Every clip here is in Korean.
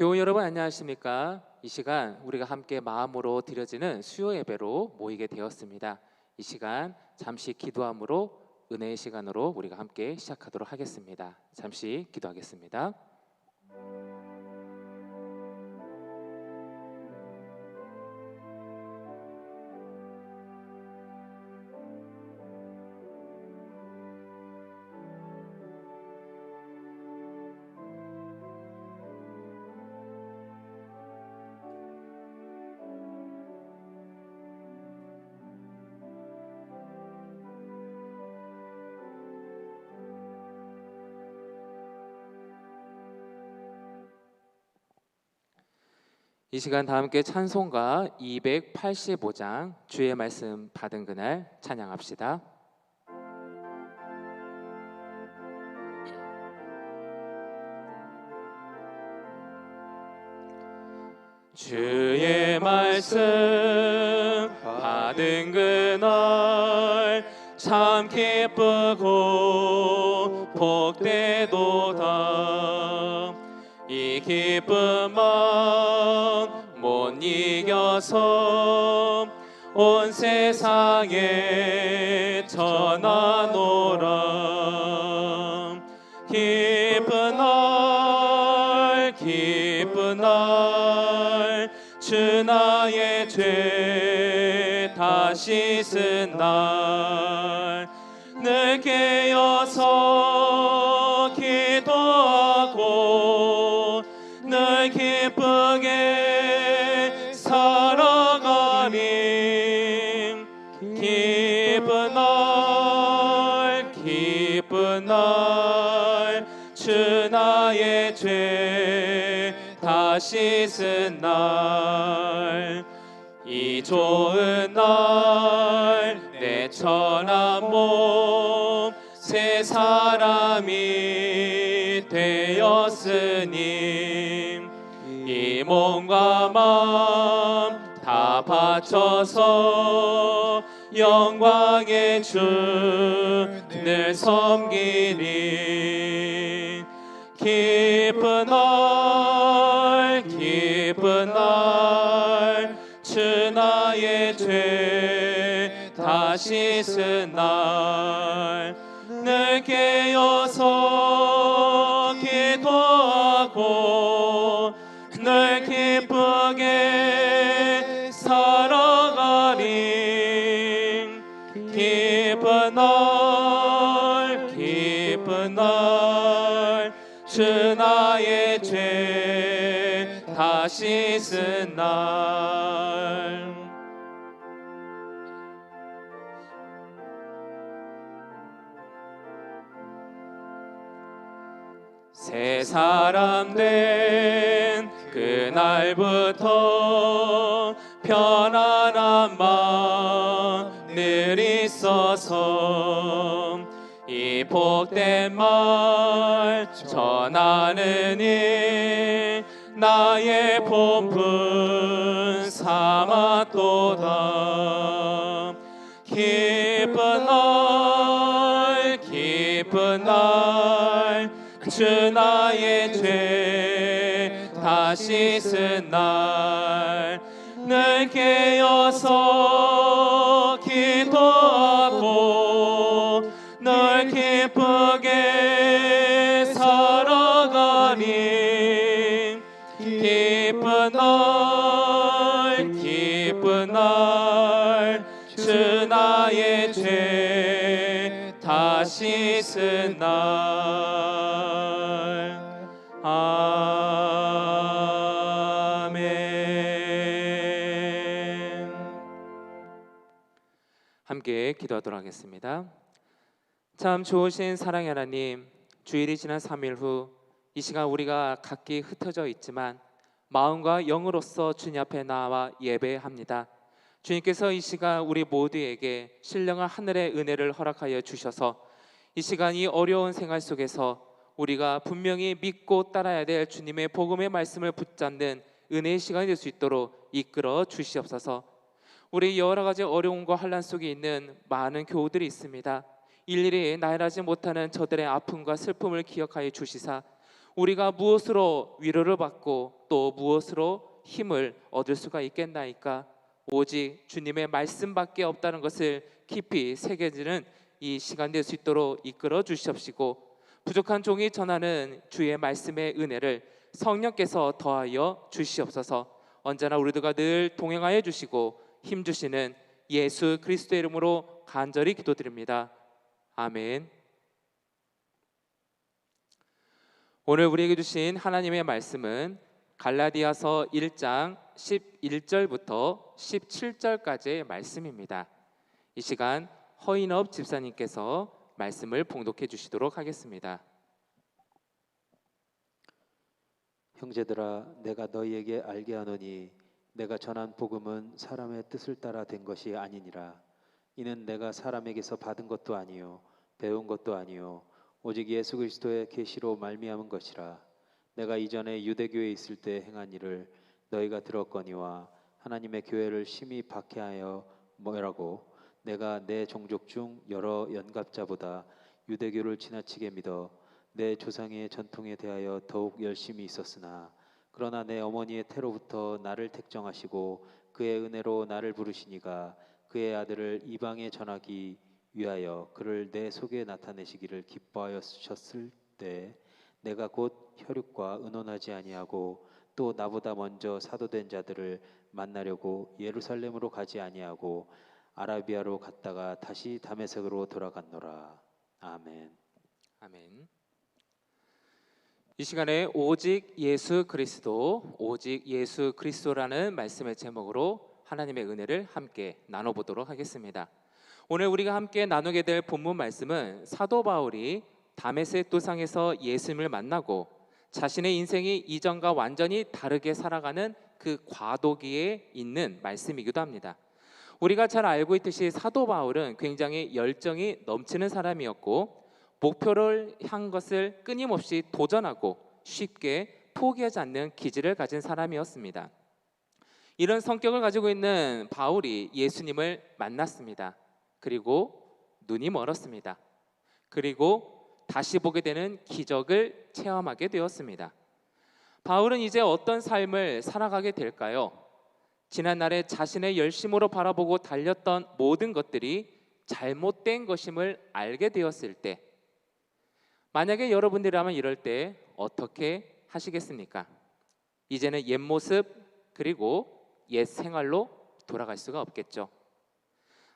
교우 여러분 안녕하십니까? 이 시간 우리가 함께 마음으로 드려지는 수요 예배로 모이게 되었습니다. 이 시간 잠시 기도함으로 은혜의 시간으로 우리가 함께 시작하도록 하겠습니다. 잠시 기도하겠습니다. 이 시간 다 함께 찬송가 285장 주의 말씀 받은 그날 찬양합시다. 주의 말씀 받은 그날 참 기쁘고 복되도다. 이 기쁨 못 이겨서 온 세상에 전하노라. 기쁜 날 주 나의 죄 다 씻은 날 늘 깨어서 기도하고 늘 기쁘게 살아가리. 기쁜 날 주 나의 죄 다 씻은 날 이 좋은 날 내 천한 몸 새 사람이 되었으니 이 몸과 마음 다 바쳐서 영광의 주를 섬기리. 기쁜 날 주 나의 죄 다 씻은 날 늘 깨어서 기도하고 늘 기쁘게 살아가리. 기쁜 날 주 나의 죄 다 씻은 날 새 사람 된 그날부터 편안한 마음 늘 있어서 이 복된 말 전하느니 나의 본분 삼았도다. 기쁜 날 주 나의 죄 다 씻은 날 늘 깨어서 기도하고 늘 기쁘게 살아가리. 기쁜 날 주 나의 죄 다 씻은 날 아멘. 함께 기도하도록 하겠습니다. 참 좋으신 사랑의 하나님, 주일이 지난 3일 후 이 시간 우리가 각기 흩어져 있지만 마음과 영으로서 주님 앞에 나와 예배합니다. 주님께서 이 시간 우리 모두에게 신령한 하늘의 은혜를 허락하여 주셔서 이 시간 이 어려운 생활 속에서 우리가 분명히 믿고 따라야 될 주님의 복음의 말씀을 붙잡는 은혜의 시간이 될 수 있도록 이끌어 주시옵소서. 우리 여러 가지 어려움과 환난 속에 있는 많은 교우들이 있습니다. 일일이 나열하지 못하는 저들의 아픔과 슬픔을 기억하여 주시사 우리가 무엇으로 위로를 받고 또 무엇으로 힘을 얻을 수가 있겠나이까? 오직 주님의 말씀밖에 없다는 것을 깊이 새겨지는 이 시간 될 수 있도록 이끌어 주시옵시고, 부족한 종이 전하는 주의 말씀의 은혜를 성령께서 더하여 주시옵소서. 언제나 우리들과 늘 동행하여 주시고 힘 주시는 예수 그리스도의 이름으로 간절히 기도드립니다. 아멘. 오늘 우리에게 주신 하나님의 말씀은 갈라디아서 1장 11절부터 17절까지의 말씀입니다. 이 시간 허인업 집사님께서 말씀을 봉독해 주시도록 하겠습니다. 형제들아, 내가 너희에게 알게 하노니 내가 전한 복음은 사람의 뜻을 따라 된 것이 아니니라. 이는 내가 사람에게서 받은 것도 아니요 배운 것도 아니요 오직 예수 그리스도의 계시로 말미암은 것이라. 내가 이전에 유대교에 있을 때 행한 일을 너희가 들었거니와 하나님의 교회를 심히 박해하여 뭐라고 내가 내 종족 중 여러 연갑자보다 유대교를 지나치게 믿어 내 조상의 전통에 대하여 더욱 열심히 있었으나, 그러나 내 어머니의 태로부터 나를 택정하시고 그의 은혜로 나를 부르시니가 그의 아들을 이방에 전하기 위하여 그를 내 속에 나타내시기를 기뻐하셨을 때, 내가 곧 혈육과 의논하지 아니하고 또 나보다 먼저 사도된 자들을 만나려고 예루살렘으로 가지 아니하고 아라비아로 갔다가 다시 다메섹으로 돌아갔노라. 아멘. 아멘. 이 시간에 오직 예수 그리스도, 오직 예수 그리스도라는 말씀의 제목으로 하나님의 은혜를 함께 나눠보도록 하겠습니다. 오늘 우리가 함께 나누게 될 본문 말씀은 사도 바울이 다메섹 도상에서 예수님을 만나고 자신의 인생이 이전과 완전히 다르게 살아가는 그 과도기에 있는 말씀이기도 합니다. 우리가 잘 알고 있듯이 사도 바울은 굉장히 열정이 넘치는 사람이었고, 목표를 향한 것을 끊임없이 도전하고 쉽게 포기하지 않는 기질을 가진 사람이었습니다. 이런 성격을 가지고 있는 바울이 예수님을 만났습니다. 그리고 눈이 멀었습니다. 그리고 다시 보게 되는 기적을 체험하게 되었습니다. 바울은 이제 어떤 삶을 살아가게 될까요? 지난날에 자신의 열심으로 바라보고 달렸던 모든 것들이 잘못된 것임을 알게 되었을 때, 만약에 여러분들이라면 이럴 때 어떻게 하시겠습니까? 이제는 옛 모습 그리고 옛 생활로 돌아갈 수가 없겠죠.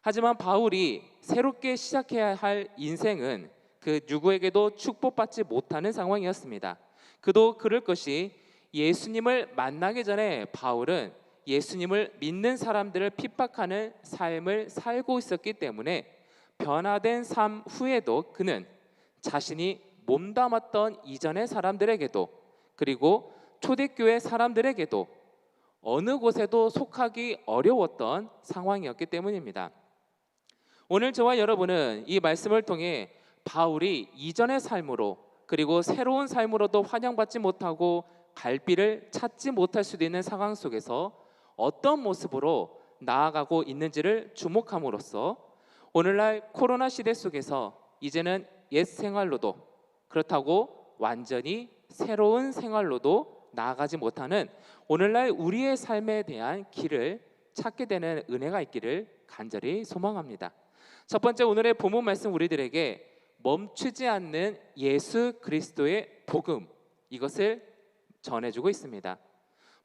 하지만 바울이 새롭게 시작해야 할 인생은 그 누구에게도 축복받지 못하는 상황이었습니다. 그도 그럴 것이, 예수님을 만나기 전에 바울은 예수님을 믿는 사람들을 핍박하는 삶을 살고 있었기 때문에 변화된 삶 후에도 그는 자신이 몸담았던 이전의 사람들에게도, 그리고 초대교회 사람들에게도 어느 곳에도 속하기 어려웠던 상황이었기 때문입니다. 오늘 저와 여러분은 이 말씀을 통해 바울이 이전의 삶으로 그리고 새로운 삶으로도 환영받지 못하고 갈 길을 찾지 못할 수도 있는 상황 속에서 어떤 모습으로 나아가고 있는지를 주목함으로써 오늘날 코로나 시대 속에서 이제는 옛 생활로도, 그렇다고 완전히 새로운 생활로도 나아가지 못하는 오늘날 우리의 삶에 대한 길을 찾게 되는 은혜가 있기를 간절히 소망합니다. 첫 번째, 오늘의 본문 말씀 우리들에게 멈추지 않는 예수 그리스도의 복음, 이것을 전해주고 있습니다.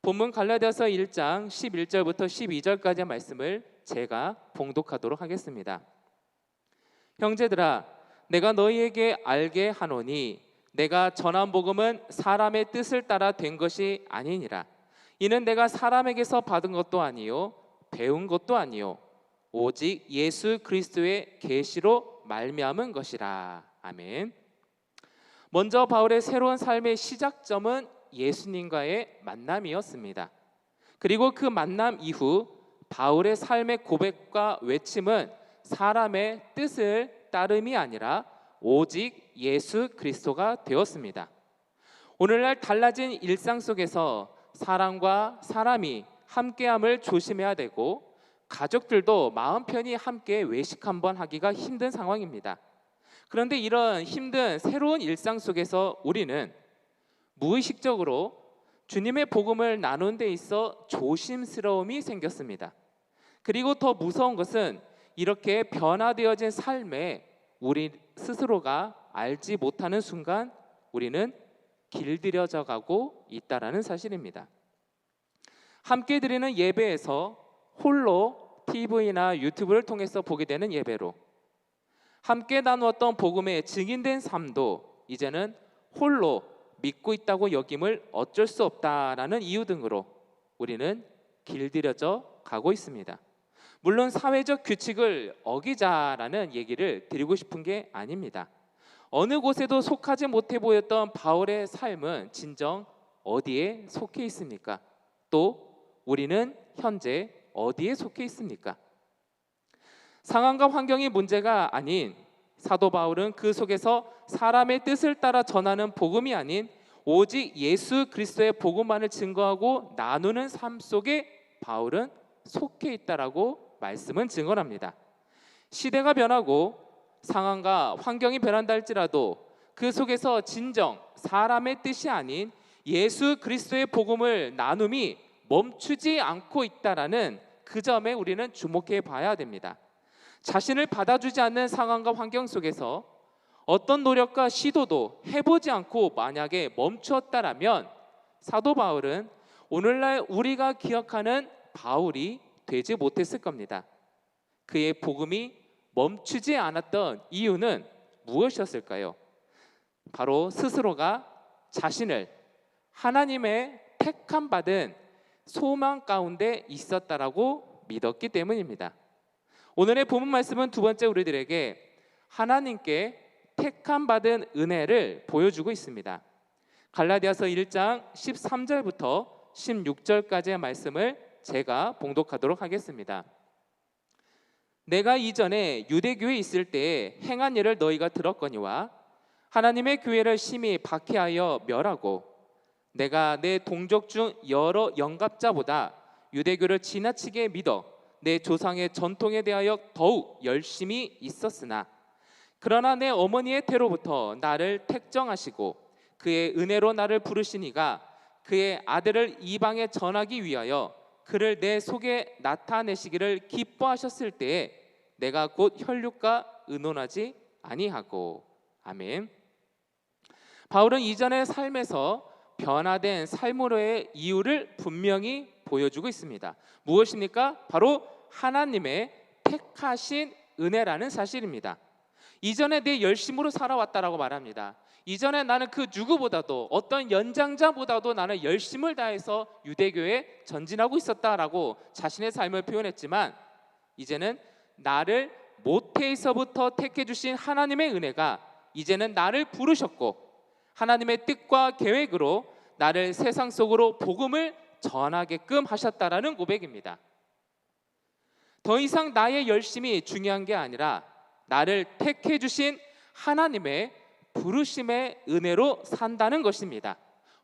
본문 갈라디아서 1장 11절부터 12절까지의 말씀을 제가 봉독하도록 하겠습니다. 형제들아, 내가 너희에게 알게 하노니 내가 전한 복음은 사람의 뜻을 따라 된 것이 아니니라. 이는 내가 사람에게서 받은 것도 아니요 배운 것도 아니요 오직 예수 그리스도의 계시로 말미암은 것이라. 아멘. 먼저 바울의 새로운 삶의 시작점은 예수님과의 만남이었습니다. 그리고 그 만남 이후 바울의 삶의 고백과 외침은 사람의 뜻을 따름이 아니라 오직 예수 그리스도가 되었습니다. 오늘날 달라진 일상 속에서 사람과 사람이 함께함을 조심해야 되고, 가족들도 마음 편히 함께 외식 한번 하기가 힘든 상황입니다. 그런데 이런 힘든 새로운 일상 속에서 우리는 무의식적으로 주님의 복음을 나눈 데 있어 조심스러움이 생겼습니다. 그리고 더 무서운 것은 이렇게 변화되어진 삶에 우리 스스로가 알지 못하는 순간 우리는 길들여져 가고 있다라는 사실입니다. 함께 드리는 예배에서 홀로 TV나 유튜브를 통해서 보게 되는 예배로, 함께 나누었던 복음의 증인된 삶도 이제는 홀로 믿고 있다고 여김을 어쩔 수 없다라는 이유 등으로 우리는 길들여져 가고 있습니다. 물론 사회적 규칙을 어기자라는 얘기를 드리고 싶은 게 아닙니다. 어느 곳에도 속하지 못해 보였던 바울의 삶은 진정 어디에 속해 있습니까? 또 우리는 현재 어디에 속해 있습니까? 상황과 환경이 문제가 아닌 사도 바울은 그 속에서 사람의 뜻을 따라 전하는 복음이 아닌 오직 예수 그리스도의 복음만을 증거하고 나누는 삶 속에 바울은 속해 있다라고 말씀은 증언합니다. 시대가 변하고 상황과 환경이 변한다 할지라도 그 속에서 진정 사람의 뜻이 아닌 예수 그리스도의 복음을 나눔이 멈추지 않고 있다라는 그 점에 우리는 주목해 봐야 됩니다. 자신을 받아주지 않는 상황과 환경 속에서 어떤 노력과 시도도 해보지 않고 만약에 멈추었다라면 사도 바울은 오늘날 우리가 기억하는 바울이 되지 못했을 겁니다. 그의 복음이 멈추지 않았던 이유는 무엇이었을까요? 바로 스스로가 자신을 하나님의 택함 받은 소망 가운데 있었다라고 믿었기 때문입니다. 오늘의 본문 말씀은 두 번째 우리들에게 하나님께 택함 받은 은혜를 보여주고 있습니다. 갈라디아서 1장 13절부터 16절까지의 말씀을 제가 봉독하도록 하겠습니다. 내가 이전에 유대교에 있을 때에 행한 일을 너희가 들었거니와 하나님의 교회를 심히 박해하여 멸하고 내가 내 동족 중 여러 영갑자보다 유대교를 지나치게 믿어 내 조상의 전통에 대하여 더욱 열심히 있었으나 그러나 내 어머니의 태로부터 나를 택정하시고 그의 은혜로 나를 부르시니가 그의 아들을 이방에 전하기 위하여 그를 내 속에 나타내시기를 기뻐하셨을 때에 내가 곧 혈육과 의논하지 아니하고. 아멘. 바울은 이전의 삶에서 변화된 삶으로의 이유를 분명히 보여주고 있습니다. 무엇입니까? 바로 하나님의 택하신 은혜라는 사실입니다. 이전에 내 열심으로 살아왔다라고 말합니다. 이전에 나는 그 누구보다도 어떤 연장자보다도 나는 열심을 다해서 유대교에 전진하고 있었다라고 자신의 삶을 표현했지만 이제는 나를 모태에서부터 택해 주신 하나님의 은혜가 이제는 나를 부르셨고 하나님의 뜻과 계획으로 나를 세상 속으로 복음을 전하게끔 하셨다라는 고백입니다. 더 이상 나의 열심이 중요한 게 아니라 나를 택해 주신 하나님의 부르심의 은혜로 산다는 것입니다.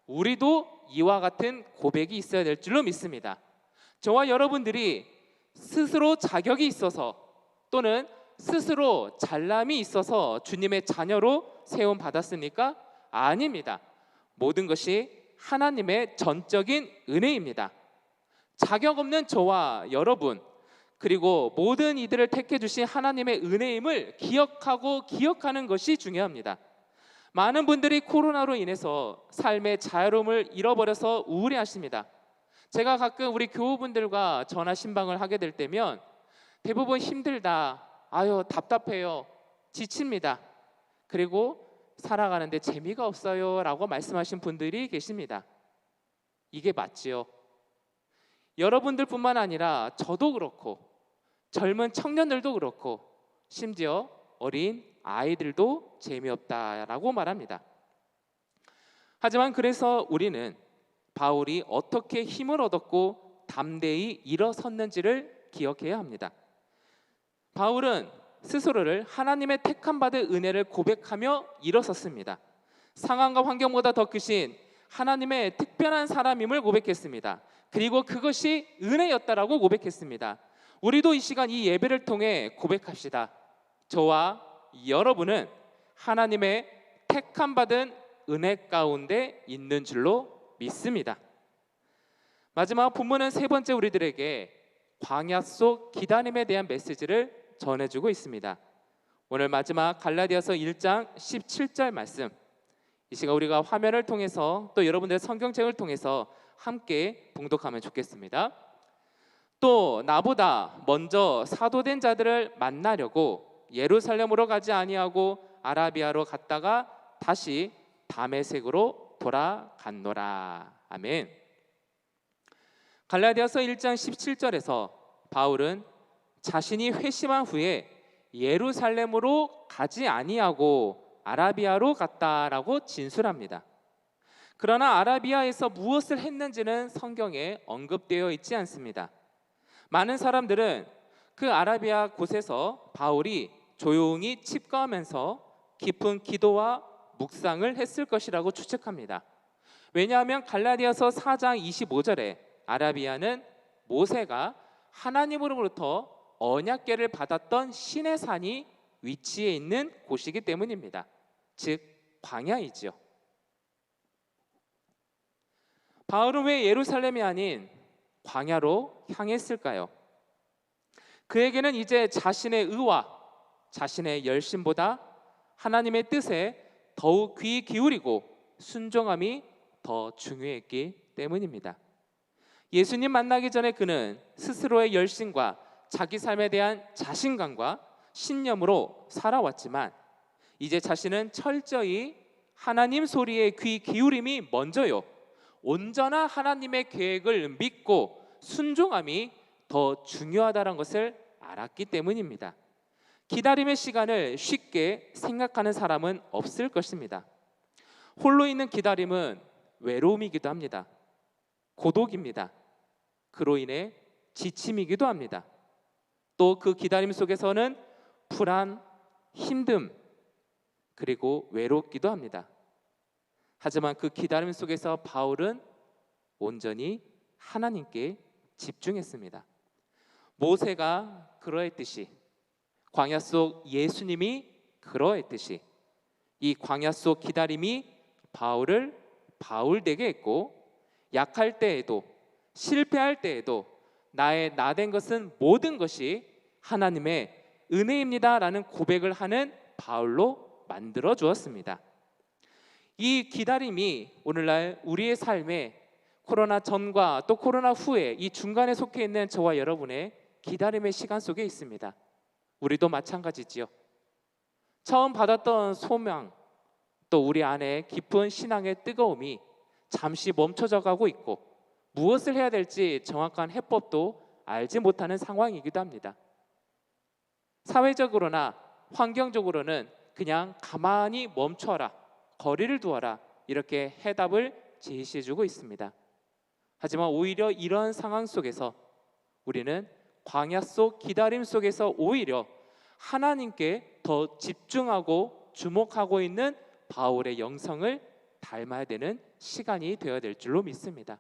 우리도 이와 같은 고백이 있어야 될 줄로 믿습니다. 저와 여러분들이 스스로 자격이 있어서 또는 스스로 잘남이 있어서 주님의 자녀로 세움 받았습니까? 아닙니다. 모든 것이 하나님의 전적인 은혜입니다. 자격 없는 저와 여러분 그리고 모든 이들을 택해 주신 하나님의 은혜임을 기억하는 것이 중요합니다. 많은 분들이 코로나로 인해서 삶의 자유로움을 잃어버려서 우울해하십니다. 제가 가끔 우리 교우분들과 전화 신방을 하게 될 때면 대부분 힘들다, 아유 답답해요, 지칩니다. 그리고 살아가는데 재미가 없어요 라고 말씀하신 분들이 계십니다. 이게 맞지요. 여러분들뿐만 아니라 저도 그렇고 젊은 청년들도 그렇고 심지어 어린 아이들도 재미없다라고 말합니다. 하지만 그래서 우리는 바울이 어떻게 힘을 얻었고 담대히 일어섰는지를 기억해야 합니다. 바울은 스스로를 하나님의 택함받은 은혜를 고백하며 일어섰습니다. 상황과 환경보다 더 크신 하나님의 특별한 사람임을 고백했습니다. 그리고 그것이 은혜였다라고 고백했습니다. 우리도 이 시간 이 예배를 통해 고백합시다. 저와 여러분은 하나님의 택함받은 은혜 가운데 있는 줄로 믿습니다. 마지막 본문은 세 번째 우리들에게 광야 속 기다림에 대한 메시지를 전해주고 있습니다. 오늘 마지막 갈라디아서 1장 17절 말씀, 이 시간 우리가 화면을 통해서 또 여러분들의 성경책을 통해서 함께 봉독하면 좋겠습니다. 또 나보다 먼저 사도된 자들을 만나려고 예루살렘으로 가지 아니하고 아라비아로 갔다가 다시 다메섹으로 돌아갔노라. 아멘. 갈라디아서 1장 17절에서 바울은 자신이 회심한 후에 예루살렘으로 가지 아니하고 아라비아로 갔다라고 진술합니다. 그러나 아라비아에서 무엇을 했는지는 성경에 언급되어 있지 않습니다. 많은 사람들은 그 아라비아 곳에서 바울이 조용히 칩거하면서 깊은 기도와 묵상을 했을 것이라고 추측합니다. 왜냐하면 갈라디아서 4장 25절에 아라비아는 모세가 하나님으로부터 언약궤를 받았던 신의 산이 위치해 있는 곳이기 때문입니다. 즉 광야이지요. 바울은 왜 예루살렘이 아닌 광야로 향했을까요? 그에게는 이제 자신의 의와 자신의 열심보다 하나님의 뜻에 더욱 귀 기울이고 순종함이 더 중요했기 때문입니다. 예수님 만나기 전에 그는 스스로의 열심과 자기 삶에 대한 자신감과 신념으로 살아왔지만 이제 자신은 철저히 하나님 소리에 귀 기울임이 먼저요, 온전한 하나님의 계획을 믿고 순종함이 더 중요하다는 것을 알았기 때문입니다. 기다림의 시간을 쉽게 생각하는 사람은 없을 것입니다. 홀로 있는 기다림은 외로움이기도 합니다. 고독입니다. 그로 인해 지침이기도 합니다. 또 그 기다림 속에서는 불안, 힘듦, 그리고 외롭기도 합니다. 하지만 그 기다림 속에서 바울은 온전히 하나님께 집중했습니다. 모세가 그러했듯이, 광야 속 예수님이 그러했듯이 이 광야 속 기다림이 바울을 바울되게 했고, 약할 때에도 실패할 때에도 나의 나된 것은 모든 것이 하나님의 은혜입니다 라는 고백을 하는 바울로 만들어 주었습니다. 이 기다림이 오늘날 우리의 삶에 코로나 전과 또 코로나 후에 이 중간에 속해 있는 저와 여러분의 기다림의 시간 속에 있습니다. 우리도 마찬가지지요. 처음 받았던 소망, 또 우리 안에 깊은 신앙의 뜨거움이 잠시 멈춰져 가고 있고 무엇을 해야 될지 정확한 해법도 알지 못하는 상황이기도 합니다. 사회적으로나 환경적으로는 그냥 가만히 멈춰라, 거리를 두어라, 이렇게 해답을 제시해주고 있습니다. 하지만 오히려 이런 상황 속에서 우리는 광야 속 기다림 속에서 오히려 하나님께 더 집중하고 주목하고 있는 바울의 영성을 닮아야 되는 시간이 되어야 될 줄로 믿습니다.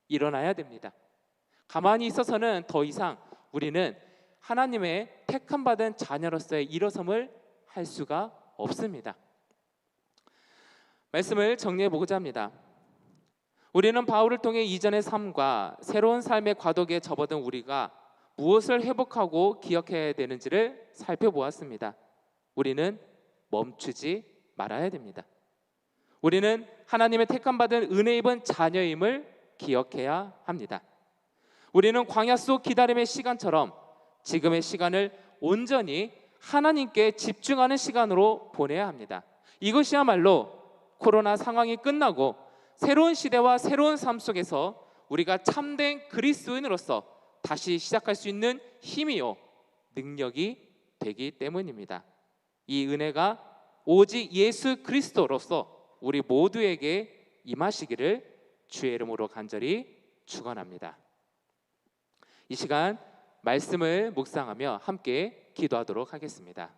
일어나야 됩니다. 가만히 있어서는 더 이상 우리는 하나님의 택함 받은 자녀로서의 일어섬을 할 수가 없습니다. 말씀을 정리해 보고자 합니다. 우리는 바울을 통해 이전의 삶과 새로운 삶의 과도기에 접어든 우리가 무엇을 회복하고 기억해야 되는지를 살펴보았습니다. 우리는 멈추지 말아야 됩니다. 우리는 하나님의 택함받은 은혜 입은 자녀임을 기억해야 합니다. 우리는 광야 속 기다림의 시간처럼 지금의 시간을 온전히 하나님께 집중하는 시간으로 보내야 합니다. 이것이야말로 코로나 상황이 끝나고 새로운 시대와 새로운 삶 속에서 우리가 참된 그리스도인으로서 다시 시작할 수 있는 힘이요 능력이 되기 때문입니다. 이 은혜가 오직 예수 그리스도로서 우리 모두에게 임하시기를 주의 이름으로 간절히 축원합니다. 이 시간 말씀을 묵상하며 함께 기도하도록 하겠습니다.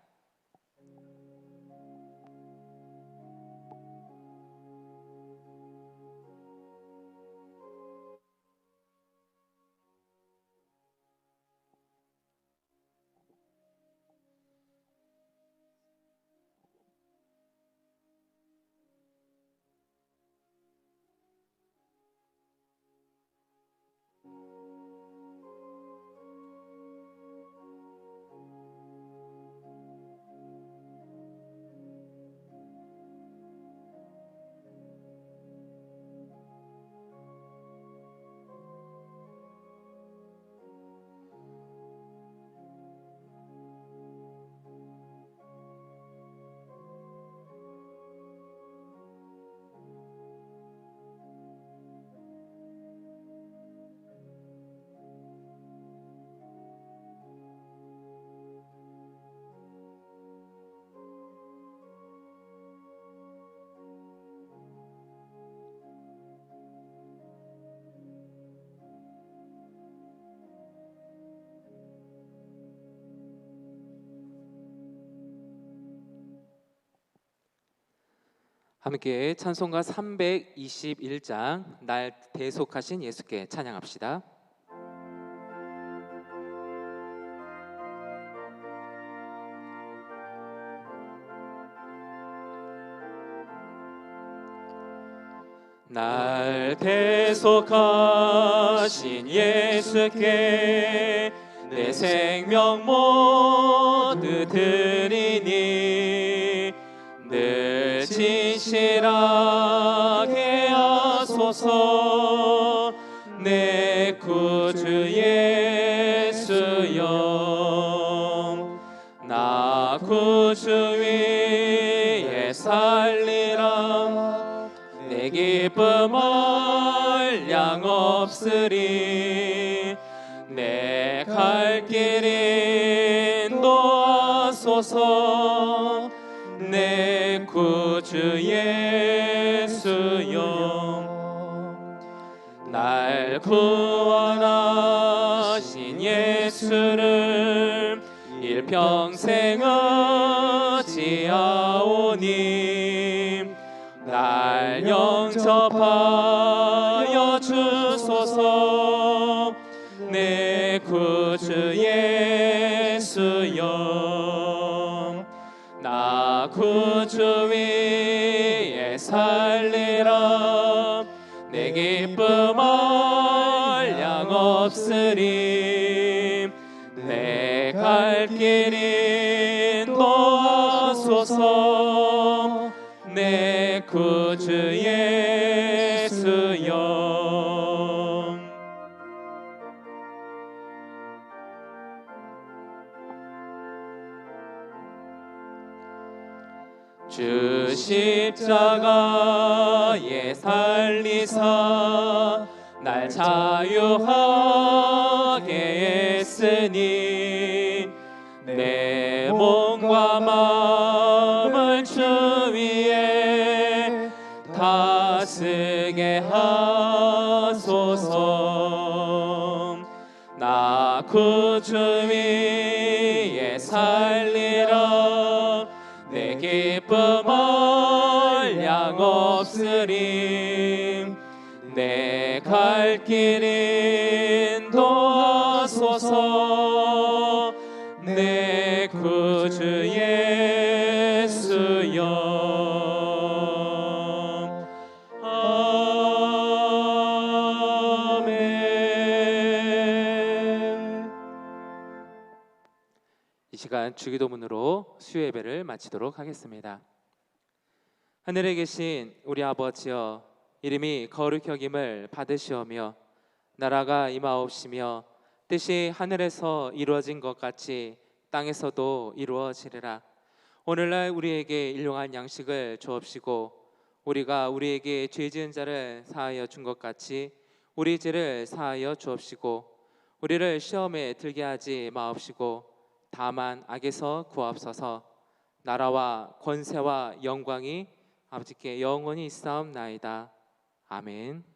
함께 찬송가 321장 날 대속하신 예수께 찬양합시다. 날 대속하신 예수께 내 생명 모두 드리니 늘 진실하게 하소서. 내 구주 예수여, 나 구주 위에 살리라. 내 기쁨 한량 없으리. 내 갈 길 인도하소서. 내 구주 예수여, 날 구원하신 예수를 일평생 의지하오니 날 영접하여 주소서. 내 구주 예수여, 나 구주 위에 살리라. 내 기쁨 한량 없으리. 내 갈 길 인도하소서. 내 구주 예수여. 주 십자가에 살리사 날 자유하게 했으니 내 몸과 마음을 주 위에 다스게 하소서. 나 구주 위에 살리라. 내 기쁨 한량 없으리. 내 갈 길 인도하소서. 내 구주 예수여. 아멘. 이 시간 주기도문으로 수요 예배를 마치도록 하겠습니다. 하늘에 계신 우리 아버지여, 이름이 거룩히 여김을 받으시오며 나라가 임하옵시며 뜻이 하늘에서 이루어진 것 같이 땅에서도 이루어지리라. 오늘날 우리에게 일용할 양식을 주옵시고 우리가 우리에게 죄 지은 자를 사하여 준 것 같이 우리 죄를 사하여 주옵시고 우리를 시험에 들게 하지 마옵시고 다만 악에서 구하옵소서. 나라와 권세와 영광이 아버지께 영원히 있사옵나이다. 아멘.